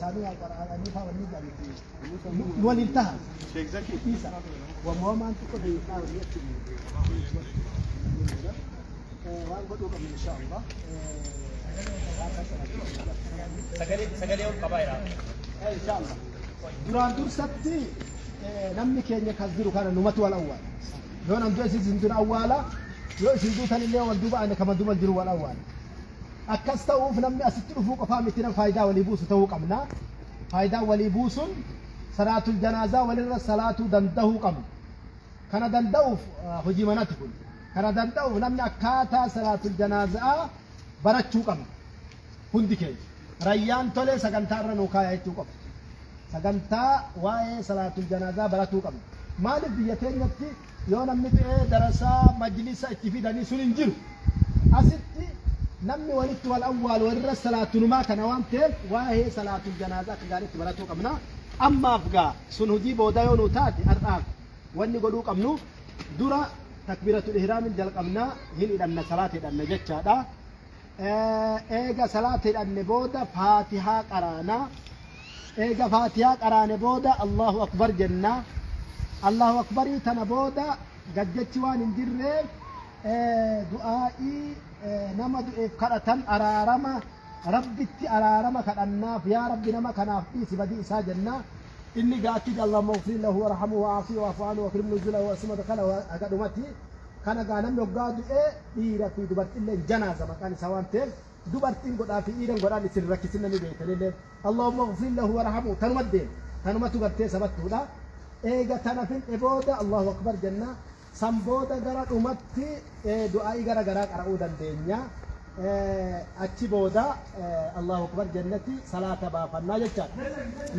ثانية أنيفا والنجا والانتهى شيخ زكي وما أنت كده يقال وأنقذوا إن شاء الله سجلي القبائل إن شاء الله duraan dursatti namni keenya kas jiru kana numatu wal awwaala yoo namtu isin dura awwaala yoo isin duutan illee wal duuba ane kama duuba jiru wal awwaala akkas ta'uuf namni asitti dhufuu qofaa miti nama faayidaa walii buusu ta'uu qabna faayidaa walii buusun salaatul janaazaa walirra salaatuu danda'uu qabna kana danda'uuf hojii manatti kun kana danda'uuf namni akkaataa salaatul janaazaa barachuu qabna hundi keenya rayyaan tolee sagantaarra nuu kaayaa jechuu qabna sagantaa waa'ee salaatul janaazaa baratuu qabna maaliif biyya keenyatti yoo namni ta'ee darasaa majlisa itti fidanii sun hin jiru asitti namni walitti wal awwaalu walirra salaatunumaa kana waan ta'eef waa'ee salaatul janaazaa akka gaariitti baratuu qabna ammaaf gaa sun hojii booda yoo nuu taate har'aaf wanni godhuu qabnu dura takbiratul ihraamin jalqabnaa hin hidhanna salaata hidhanna jechaadha eega salaata hidhanne booda faatihaa qaraanaa eega faatihaa qaraane booda Allahu akbar jenna Allahu akbarii tana booda gajjachi waan hin jirreef du'aa'ii nama du'eef kadhatan araarama rabbitti araarama kadhannaaf yaa rabbi nama kanaaf dhiisi badii isaa jenna inni gaatti Allahumma ighfir lahu warhamhu wa'afihi wa'fu anhu wakrim nuzulahu wasma dakhala agadumati kana gaa namni hoggaa du'ee dhiira fi dubartillee janaaza maqaan isaa waan ta'eef dubartiin godhaa fi dhiiran godhaan isin rakkisin namni beekanillee Allahumma ighfir lahu warhamhu tanumaddeen tanumatu gartee sabattuudha eega tana fin'e booda Allahu akbar jenna san booda gara dhumatti du'aa'ii gara garaa qara'uu dandeenya achi booda Allahu akbar jennati salaata baafannaa jechaadha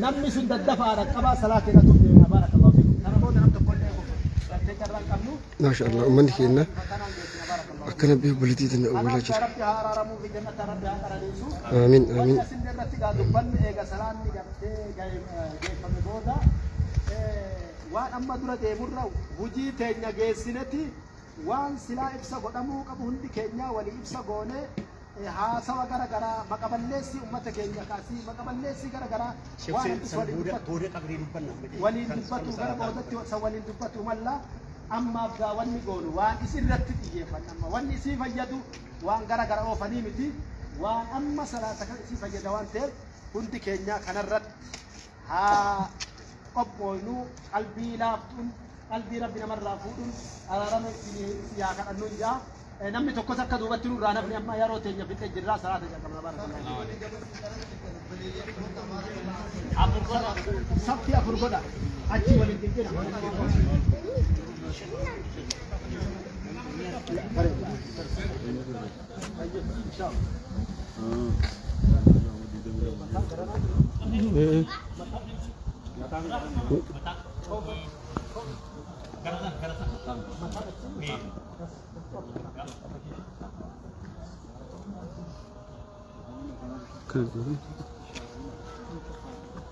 namni sun daddafaadha qabaa salaata irratti deemaa baarakallahu fiikum kana booda nam tokkollee gartee carraan qabnu maasha Allah ummanni keenya akkana bifa bulitiitiin awwaalaa jira rabbi haa araaramu fi jannata rabbi haa qaraniisu amiin amiin asin irratti gaa dubbanni eega salaanni gartee geeffame booda waan amma dura deemurra hujii teenya geessineti waan silaa ibsa godhamuu qabu hundi keenya walii ibsa goone haasawa gara garaa maqaballeessi ummata keenya kaasii maqaballeessi gara garaa waan waliin dubbatu gara boodatti waliin dubbatu malla ammaaf gaa wanni goonu waan isin irratti xiyyeeffanna amma wanni isii fayyadu waan gara gara oofanii miti waan amma salaata kan isii fayyada waan ta'eef hundi keenya kanarratti haa qophoonu qalbii laaftuun qalbii rabbi namarraa fuudhuun araarama yaa kadhannuun jaa namni tokkos akka duubatti nurraa nafni amma yeroo teenya fixee jirraa salaata jalqabna baarakallahu sabti afur godha achi waliin dinqina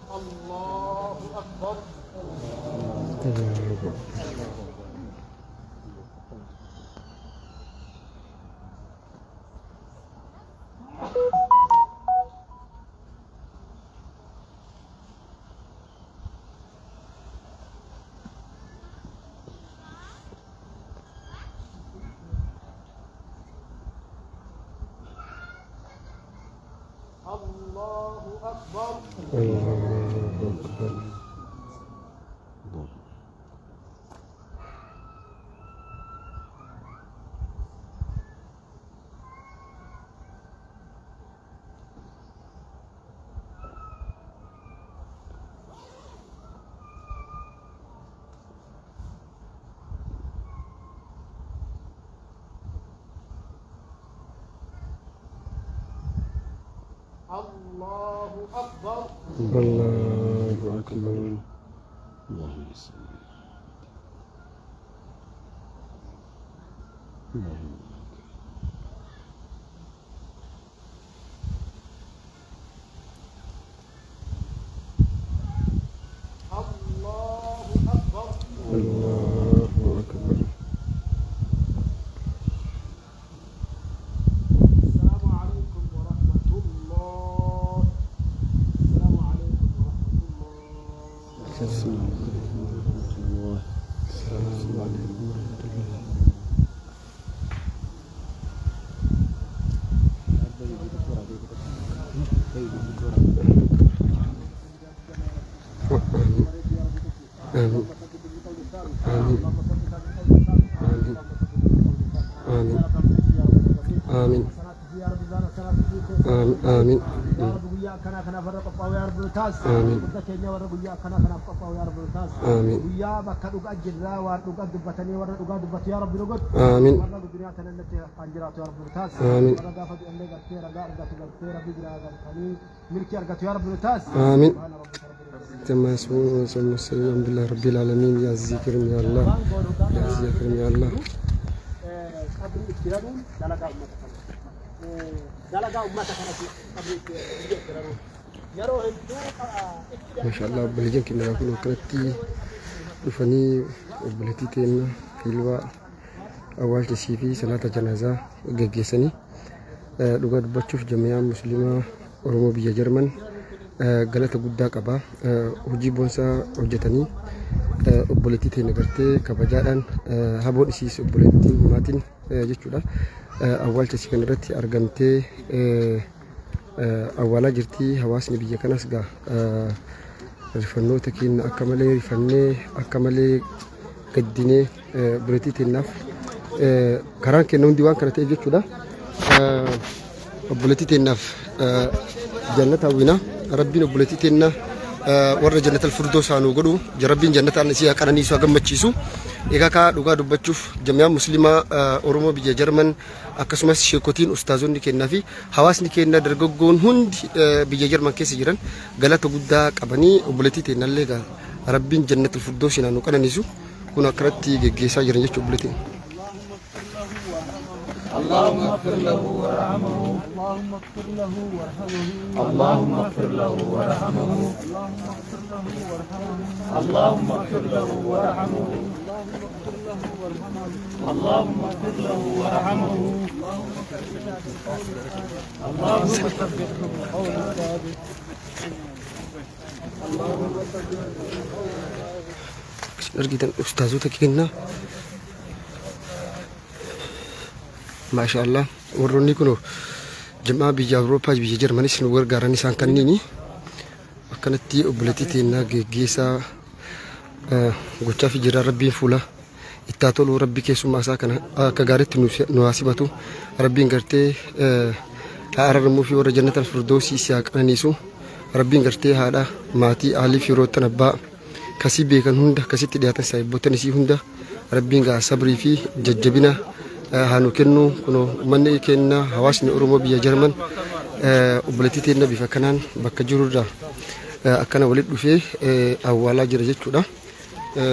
Allahu Akbar. Allahu Akbar. Allahu Akbar. Allahu Akbar. Allahu Akbar. Allahumma salli. Allahu Akbar. Allahu Akbar. Assalamu alaikum wa rahmatullah. Assalamu alaikum. آمين آمين آمين آمين آمين آمين آمين تما اسمه الحمد لله رب العالمين يا عزيز كريم يا الله يا عزيز كريم يا الله ما شاء الله بلجن كنا نقول وكلتي رفني وبلتي تينا في الواء أول شيء في صلاة جنازة جيسني لقد بتشوف جميع مسلمة ورمو بيا جرمن galata guddaa qaba hojii boonsaa hojjetanii obboleettii ta'e nagartee kabajaadhaan haboon isiis obboleettii maatiin jechuudha awwaalcha isii kana irratti argamtee awwaalaa jirti hawaasni biyya kanas gaa rifannoota keenya akka malee rifannee akka malee gaddinee obboleettii ta'enaaf karaan keenya hundi waan kana ta'eef jechuudha obboleettii ta'enaaf jannata hawwina ربنا بولتيتنا ورا جنة الفردوس عنو قدو جربين جنة النسيا كرني سو أجمع إذا كا دوغا دبتشوف جميع مسلمة أورومو بيجا جرمن أكسمس شيكوتين أستاذون نكنا في حواس نكنا درجون هند بيجا جرمن كيس جيران غلط وجودا كبني وبولتيتنا اللي قال ربين جنة الفردوس عنو كرني سو كنا كرتي جيسا جيران يشوف بولتين اللهم اغفر له وارحمه اللهم اغفر له وارحمه اللهم اغفر له وارحمه اللهم اغفر له وارحمه اللهم اغفر له وارحمه اللهم ثبته قول ثابت نرجع أستاذوتك كنا ما شاء الله وروني كنو جماعة بيجا أوروبا بيجا جرماني سنوور غاراني سانكانيني وكانت تي أبلتي تينا جيسا غوتشا في جرا ربي فولا اتاتولو ربي كيسو ماسا كان كغارت نواسباتو ربي نغرتي أعرمو في ورا جنة الفردوسي سياقانيسو ربي نغرتي هذا ماتي علي في روتنا با كسي بيكن هندا كسي تدياتن سايبوتن سي هندا ربي نغا صبري في ججبنا هانو كنو كنو مني كنا حواسني أورومو بيا جرمن وبلتي تينا بفكنان بكجوردا أكنا ولد فيه أولا جرجت كذا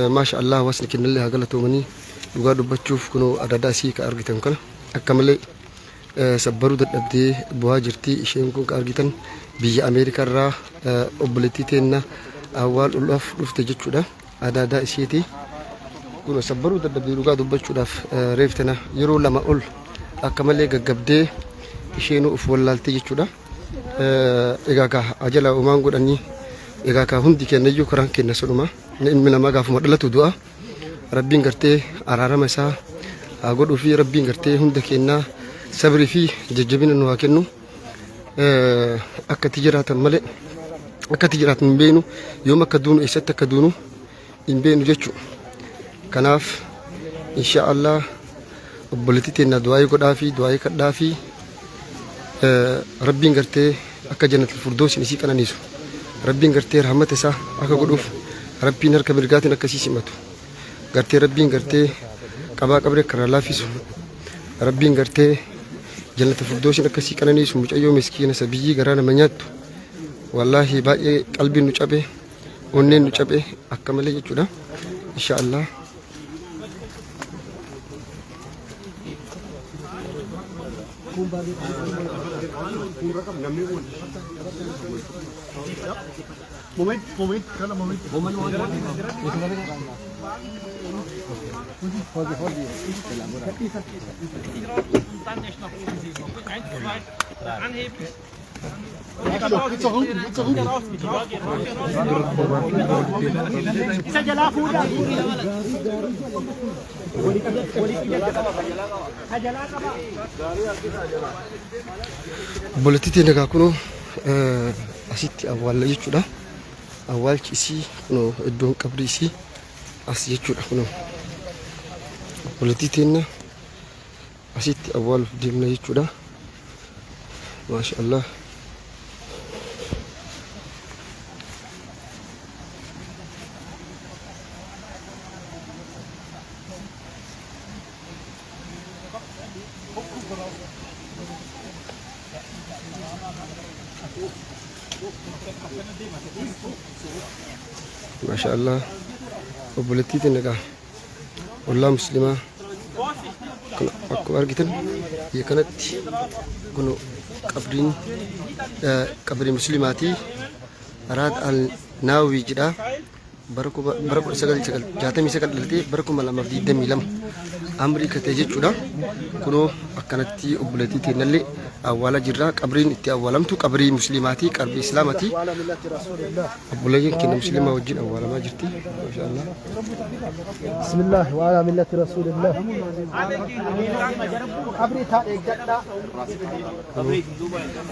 ما شاء الله حواسني كنا اللي هقولته مني لقادو بتشوف كنو أداداسي كأرجتن كنا أكمل سبرو دبدي بواجرتي شيء كون كأرجتن بيا أمريكا را وبلتي تينا أول ألف لفتجت كذا أداداسي تي كنا سبرو دبدي لقادو بتشوف ريفتنا يرو لما أقول أكمل جبدي isheenuu uf wallaaltee jechuudha egaa ajala uumaan godhanii egaa hundi kennayyuu karaan kenna sodhuma ilmi namaa gaafuma dhalatu du'a rabbiin gartee araarama isaa haa godhuu fi rabbiin gartee hunda kennaa sabrii fi jajjabina nu haa kennu akka jiraatan malee akka jiraatan hin beenu yoom akka duunu eessatti akka duunu hin beenu jechuudha kanaaf insha Allah obboleettii teennaa du'aayii godhaa fi du'aayii kadhaa fi ربين قرتي أكا جنة الفردوس نسيك أنا نيسو ربين قرتي رحمة سا أكا قدوف ربين هركب رقاتنا كسيسي ماتو قرتي ربين قرتي كبا قبرك كرالا فيسو ربين قرتي جنة الفردوس نكسيك أنا نيسو مش أيو مسكينة سبيجي قرانا منياتو والله باقي قلبي نجابه ونين نجابه أكا ملي جودا إن شاء الله مومنت كلا مومنت بولتي نگاه کنو asitti awwaala jechuudha. Awwaalchi isii kunoo iddoon qabrii isii as jechuudha. Kunoo obboleettii teenya asitti awwaaluuf deemna jechuudha. Maasha Allah. ما شاء الله وبلتيت النجاح والله مسلمة أكو أرجتن هي كانت كنوا قبرين مسلماتي أراد الناوي جدا بركو سجل جاتمي سجل لتي بركو ملا مفدي دمي لم أمريكا تيجي جدا كنوا أكنتي وبلتيت نللي أولا جرا قبرين إتي أولا متو قبري مسلماتي قبري إسلاماتي أبولاجين كنا مسلمة وجين أولا ما جرتي ما شاء الله. بسم الله وعلى ملة رسول الله. قبري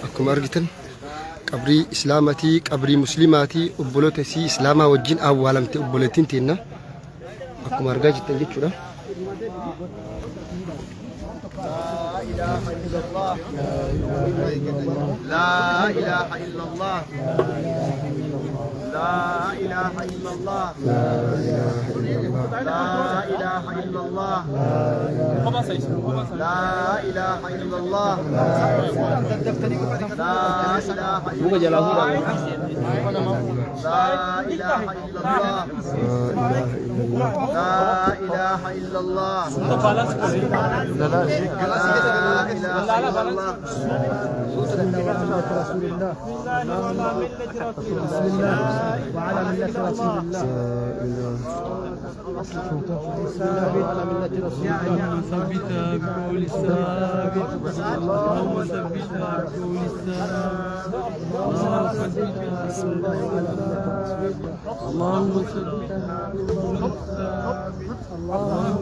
أكم أرجتن قبري إسلاماتي قبري مسلماتي أبولتسي إسلاما وجين أولا متو أبولتين تينا أكم أرجتن جت لا إله إلا الله لا إله إلا الله لا إله إلا الله لا إله إلا الله لا إله إلا الله لا إله إلا الله لا إله إلا الله وعلى ملة رسول الله. وعلى ملة رسول الله. ثبتها بقول الثابت اللهم ثبتها بقول الثابت اللهم ثبتها بقول الثابت اللهم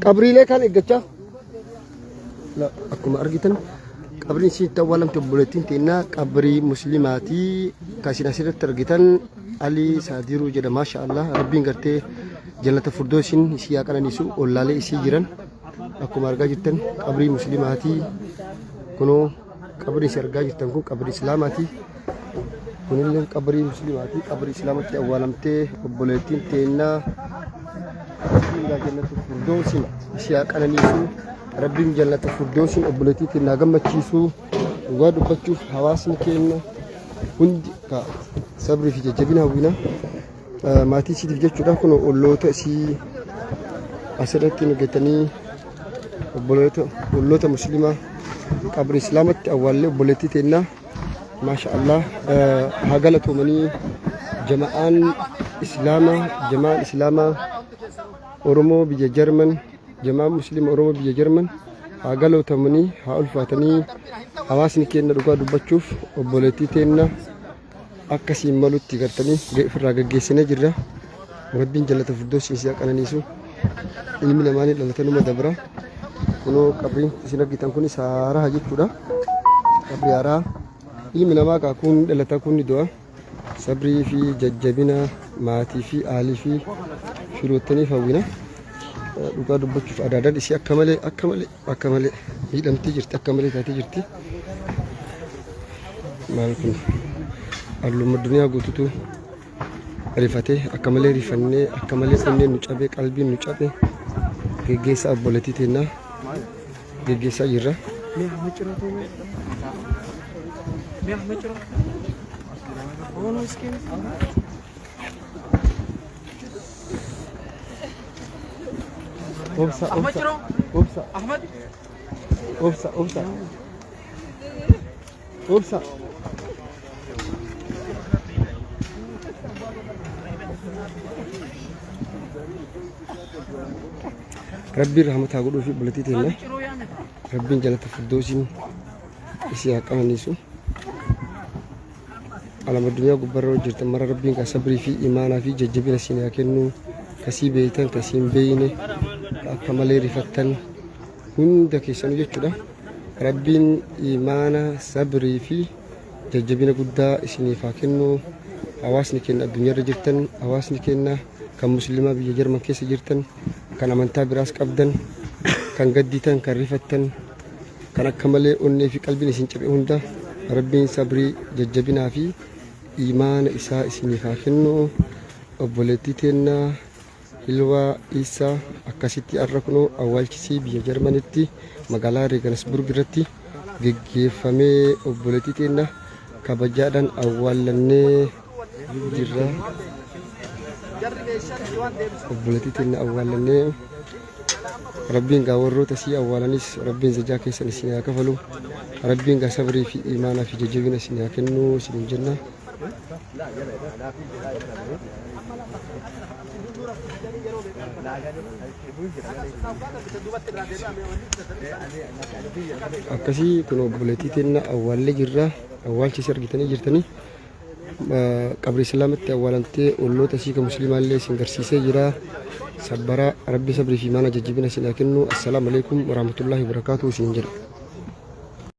قبري لك كان إجتة لا أكو أرجتن قبري سيت أولا تبولتين تينا قبري مسلماتي كاسينا سيرة ترجتن علي ساديرو جدا ما شاء الله ربي نقرته جنة فردوسين سيا كان نسو ولا لي سيجرن أكو أرجتن قبري مسلماتي كنو قبري سرجتن كو قبري إسلاماتي كنو قبري مسلماتي قبري إسلاماتي أولا متى تبولتين تينا جنة الفردوسين سيا كان نسو ربي جنة الفردوسين أبلتي تناجم متشيسو وقاد بتشوف حواسنا كنا هند كا صبري في جبينها وبينا ما تيجي تيجي تشوفنا كنا أولو تأسي أسرتي نجتني أولو مسلمة قبر إسلامت أول أبلتي تنا ما شاء الله هاجلت مني جماعان إسلاما أورمو بيجي جرمن جماعة مسلم أوروبا بيجي جرمن هاجلو تمني هاول فاتني حواسني كنا رجع دبتشوف وبولتي تنا أكاسي مالو تيجرتني جاي في الرجال جيسنا جرا ربين جلت الفردوس يسيا كنا نيسو إلمي لماني لالتنو مدبرة كنو كبرين سينا كتام كوني سارا هجيب كودا كبريارا إلمي لما كأكون لالتا كوني دوا صبري في ججبنا ماتي في آلي في شروطني فوينا luka dubbachuuf adaadaan isii akka malee hidhamtee jirti akka malee taatee jirti maal kun alluma duniyaa guututu rifatee akka malee rifannee akka malee onneen nu cabee qalbiin nu cabee geggeessaa obboleettii teennaa geggeessaa jirra. أوبسا أحمد أوبسا ربي رحمتها قولوا في بلتي تنا ربي جنة الفردوسين إسيا كمان نيسو alama dunya gubbarra jirtan mara rabbiin ka sabrii fi imaanaa fi jajjabina isin kennu kasii beeytan kasiin beeyne akka malee rifattan hunda keessanuu jechuudha rabbiin imaana sabrii fi jajjabina guddaa isiniif haa kennu hawaasni keenya addunyaarra jirtan hawaasni keenya kan muslimaa biyya jarman keessa jirtan kan amantaa biraas qabdan kan gadditan kan rifattan kan akka malee onnee fi qalbiin isin cabe hunda rabbiin sabrii jajjabinaa fi imaana isaa isiniif haa kennu obboleettii teennaa Hilwa Isa akkasitti arra kunoo awwaalchisii biyya Jarmanitti magaalaa Regensburg irratti geggeeffamee obboleettii teennaa kabajaadhaan awwaalannee jirra. Obboleettii teennaa awwaalannee rabbiin gaa warroota sii awwaalanis rabbiin zajaa keessan isin haa kafalu rabbiin gaa sabrii fi imaanaa fi jajjabina isin haa kennu isin jenna. Akkasii kun obboleettii teennaa awwaallee jirra awwaalchisi argitanii jirtanii qabri islaamatti awwaalamtee olloota sii kan muslimaallee isin garsiisee jira sabbara rabbi sabrii fi imaana jajjabina isin haa kennu. Assalaamu alaikum warahmatullaahi wabarakaatuh isin jedha.